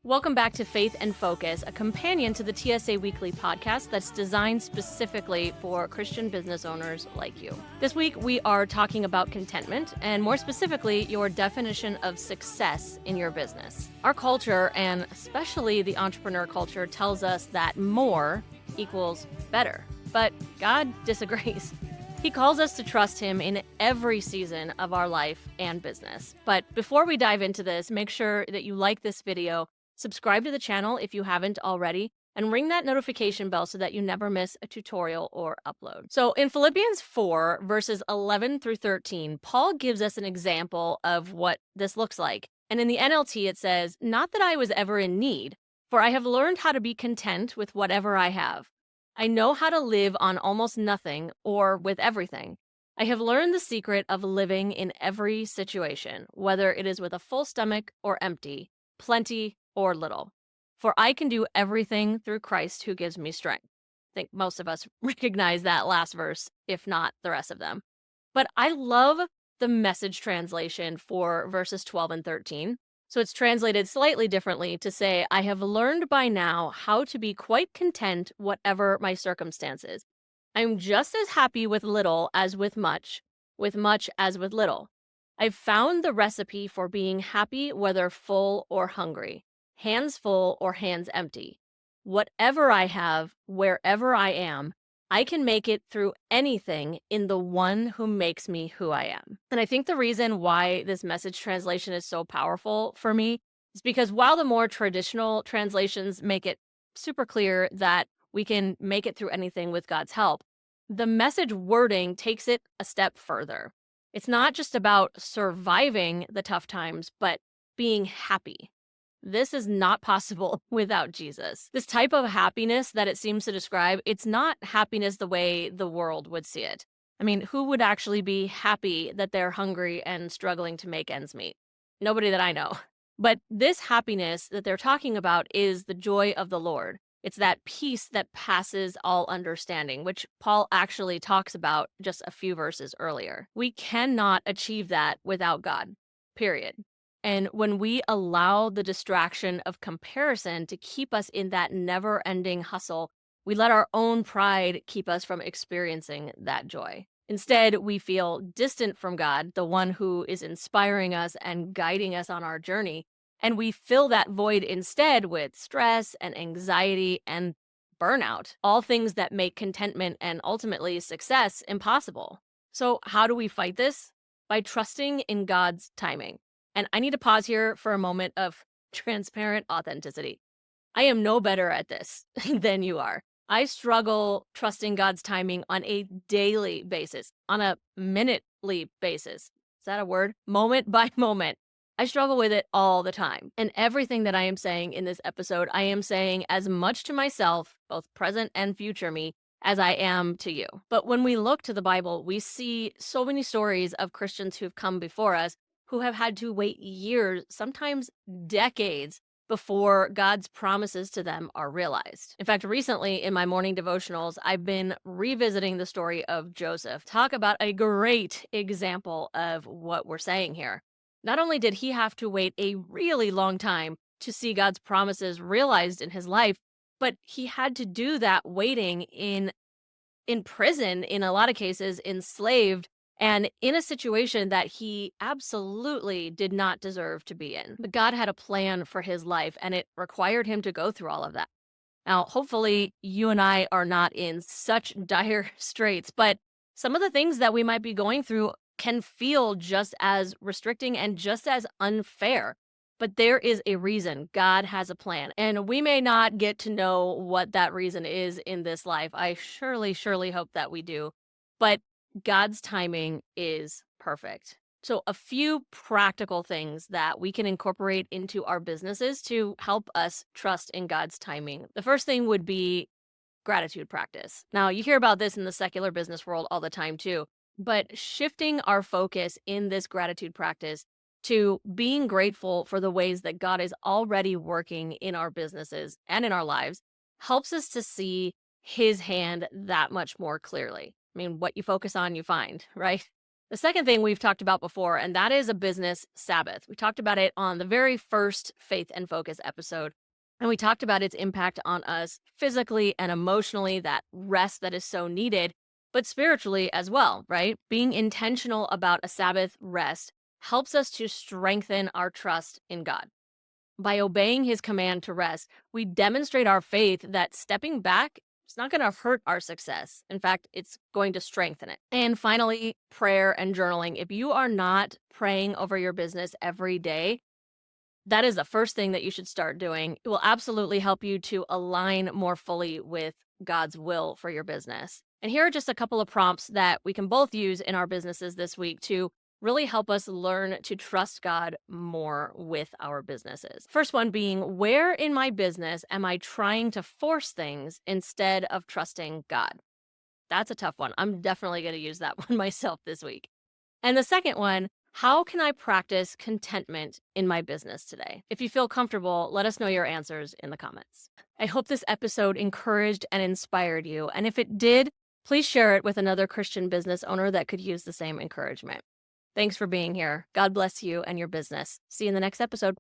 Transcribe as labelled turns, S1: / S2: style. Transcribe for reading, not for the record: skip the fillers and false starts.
S1: Welcome back to Faith and Focus, a companion to the TSA Weekly podcast that's designed specifically for Christian business owners like you. This week, we are talking about contentment, and more specifically, your definition of success in your business. Our culture, and especially the entrepreneur culture, tells us that more equals better, but God disagrees. He calls us to trust him in every season of our life and business. But before we dive into this, make sure that you like this video, subscribe to the channel if you haven't already, and ring that notification bell so that you never miss a tutorial or upload. So in Philippians 4, verses 11 through 13, Paul gives us an example of what this looks like. And in the NLT, it says, "Not that I was ever in need, for I have learned how to be content with whatever I have. I know how to live on almost nothing or with everything. I have learned the secret of living in every situation, whether it is with a full stomach or empty, plenty or little. For I can do everything through Christ who gives me strength." I think most of us recognize that last verse, if not the rest of them. But I love the Message translation for verses 12 and 13. So it's translated slightly differently to say, "I have learned by now how to be quite content whatever my circumstances. I'm just as happy with little as with much as with little. I've found the recipe for being happy whether full or hungry, hands full or hands empty. Whatever I have, wherever I am, I can make it through anything in the one who makes me who I am." And I think the reason why this Message translation is so powerful for me is because while the more traditional translations make it super clear that we can make it through anything with God's help, the Message wording takes it a step further. It's not just about surviving the tough times, but being happy. This is not possible without Jesus. This type of happiness that it seems to describe, it's not happiness the way the world would see it. I mean, who would actually be happy that they're hungry and struggling to make ends meet? Nobody that I know. But this happiness that they're talking about is the joy of the Lord. It's that peace that passes all understanding, which Paul actually talks about just a few verses earlier. We cannot achieve that without God, period. And when we allow the distraction of comparison to keep us in that never-ending hustle, we let our own pride keep us from experiencing that joy. Instead, we feel distant from God, the one who is inspiring us and guiding us on our journey, and we fill that void instead with stress and anxiety and burnout, all things that make contentment and ultimately success impossible. So how do we fight this? By trusting in God's timing. And I need to pause here for a moment of transparent authenticity. I am no better at this than you are. I struggle trusting God's timing on a daily basis, on a minutely basis. Is that a word? Moment by moment. I struggle with it all the time. And everything that I am saying in this episode, I am saying as much to myself, both present and future me, as I am to you. But when we look to the Bible, we see so many stories of Christians who've come before us who have had to wait years, sometimes decades, before God's promises to them are realized. In fact, recently in my morning devotionals, I've been revisiting the story of Joseph. Talk about a great example of what we're saying here. Not only did he have to wait a really long time to see God's promises realized in his life, but he had to do that waiting in prison, in a lot of cases, enslaved, and in a situation that he absolutely did not deserve to be in. But God had a plan for his life, and it required him to go through all of that. Now, hopefully, you and I are not in such dire straits, but some of the things that we might be going through can feel just as restricting and just as unfair. But there is a reason. God has a plan. And we may not get to know what that reason is in this life. I surely hope that we do. But God's timing is perfect. So a few practical things that we can incorporate into our businesses to help us trust in God's timing. The first thing would be gratitude practice. Now, you hear about this in the secular business world all the time too, but shifting our focus in this gratitude practice to being grateful for the ways that God is already working in our businesses and in our lives helps us to see his hand that much more clearly. I mean, what you focus on, you find, right? The second thing we've talked about before, and that is a business Sabbath. We talked about it on the very first Faith and Focus episode. And we talked about its impact on us physically and emotionally, that rest that is so needed, but spiritually as well, right? Being intentional about a Sabbath rest helps us to strengthen our trust in God. By obeying his command to rest, we demonstrate our faith that stepping back is not going to hurt our success. In fact, it's going to strengthen it. And finally, prayer and journaling. If you are not praying over your business every day, that is the first thing that you should start doing. It will absolutely help you to align more fully with God's will for your business. And here are just a couple of prompts that we can both use in our businesses this week to really help us learn to trust God more with our businesses. First one being, where in my business am I trying to force things instead of trusting God? That's a tough one. I'm definitely going to use that one myself this week. And the second one, how can I practice contentment in my business today? If you feel comfortable, let us know your answers in the comments. I hope this episode encouraged and inspired you. And if it did, please share it with another Christian business owner that could use the same encouragement. Thanks for being here. God bless you and your business. See you in the next episode.